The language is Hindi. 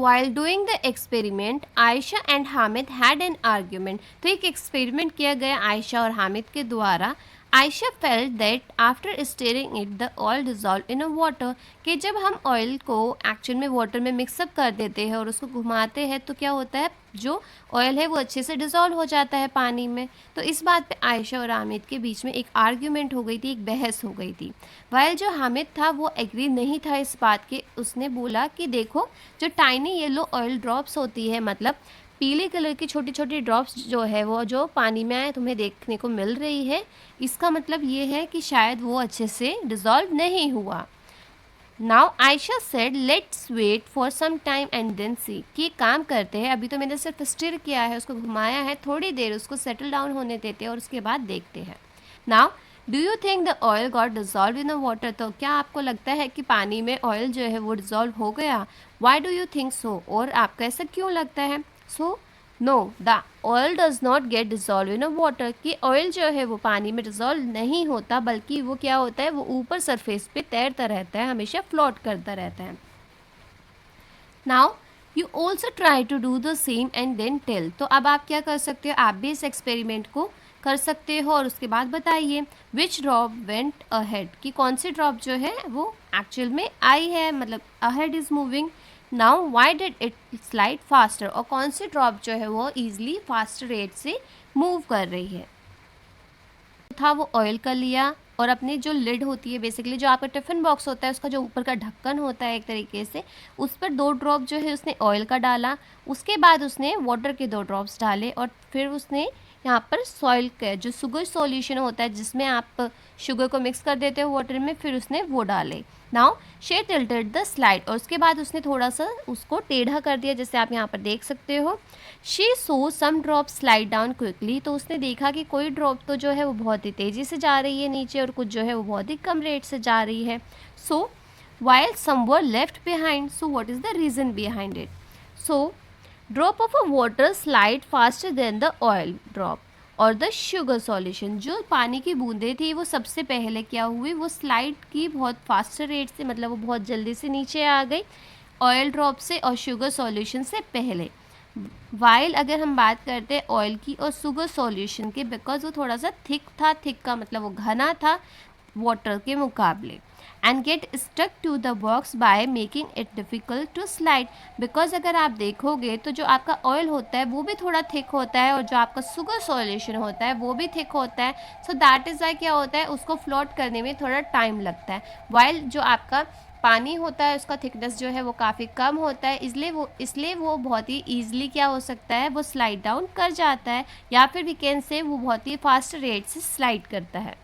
while doing the experiment, Ayesha and Hamid had an argument. तो एक एक्सपेरिमेंट किया गया आयशा और हामिद के द्वारा. Ayesha felt that after stirring it, the oil dissolved in a water. कि जब हम ऑयल को एक्चुअल में वाटर में मिक्सअप कर देते हैं और उसको घुमाते हैं तो क्या होता है, जो ऑयल है वो अच्छे से डिज़ोल्व हो जाता है पानी में. तो इस बात पे आयशा और हामिद के बीच में एक आर्ग्यूमेंट हो गई थी, एक बहस हो गई थी. वाइल जो हामिद था वो एग्री नहीं था इस बात के. उसने बोला कि देखो, जो टाइनी येलो ऑयल ड्रॉप्स होती है, मतलब पीले कलर की छोटी छोटी ड्रॉप्स जो है वो जो पानी में तुम्हें देखने को मिल रही है, इसका मतलब ये है कि शायद वो अच्छे से डिज़ोल्व नहीं हुआ. Now Ayesha said let's wait for some time and then see. कि काम करते हैं, अभी तो मैंने सिर्फ स्टिर किया है, उसको घुमाया है, थोड़ी देर उसको सेटल डाउन होने देते हैं और उसके बाद देखते हैं. Now do you think the oil got dissolve in the water. तो क्या आपको लगता है कि पानी में ऑयल जो है वो डिजॉल्व हो गया. Why do you think so. और आपको ऐसा क्यों लगता है. So no, the oil does not get dissolve in a water. कि ऑयल जो है वो पानी में डिजॉल्व नहीं होता, बल्कि वो क्या होता है, वो ऊपर सरफेस पे तैरता रहता है, हमेशा फ्लोट करता रहता है. Now you also try to do the same and then tell. तो अब आप क्या कर सकते हो, आप भी इस एक्सपेरिमेंट को कर सकते हो और उसके बाद बताइए विच ड्रॉप वेंट अहेड. कि कौन सी ड्रॉप जो है वो एक्चुअल में आई है, मतलब ahead is moving. Now why did it slide faster. और कौन सी ड्रॉप जो है वो ईजिली फास्ट रेट से मूव कर रही है. था वो ऑयल का लिया और अपनी जो लिड होती है, बेसिकली जो आपका टिफ़िन बॉक्स होता है, उसका जो ऊपर का ढक्कन होता है एक तरीके से, उस पर 2 ड्रॉप जो है उसने ऑयल का डाला. उसके बाद उसने वाटर के 2 ड्रॉप्स डाले और फिर उसने यहाँ पर सॉइल का जो शुगर सॉल्यूशन होता है, जिसमें आप शुगर को मिक्स कर देते हो वाटर में, फिर उसने वो डाले. Now she tilted the slide. और उसके बाद उसने थोड़ा सा उसको टेढ़ा कर दिया, जैसे आप यहाँ पर देख सकते हो. She saw some drop slide down quickly. तो उसने देखा कि कोई ड्रॉप तो जो है वो बहुत ही तेज़ी से जा रही है नीचे और कुछ जो है वो बहुत ही कम रेट से जा रही है. So while some were left behind. So what is the reason behind it. So drop of a water slide faster than the oil drop और द शुगर सॉल्यूशन. जो पानी की बूंदें थी वो सबसे पहले क्या हुई, वो स्लाइड की बहुत फास्टर रेट से, मतलब वो बहुत जल्दी से नीचे आ गई ऑयल ड्रॉप से और शुगर सॉल्यूशन से पहले. वाइल अगर हम बात करते हैं ऑयल की और शुगर सॉल्यूशन के, बिकॉज वो थोड़ा सा थिक था, थिक का मतलब वो घना था वाटर के मुकाबले. And get stuck to the box by making it difficult to slide. Because अगर आप देखोगे तो जो आपका ऑयल होता है वो भी थोड़ा थिक होता है और जो आपका शुगर सॉल्यूशन होता है वो भी थिक होता है. सो दैट इज़ वाई क्या होता है, उसको फ्लोट करने में थोड़ा टाइम लगता है. वाइल जो आपका पानी होता है उसका थिकनेस जो है वो काफ़ी कम होता है, इसलिए वो बहुत ही ईजिली क्या हो सकता है, वो स्लाइड डाउन कर जाता है, या फिर वी कैन से वो बहुत ही फास्ट रेट से स्लाइड करता है.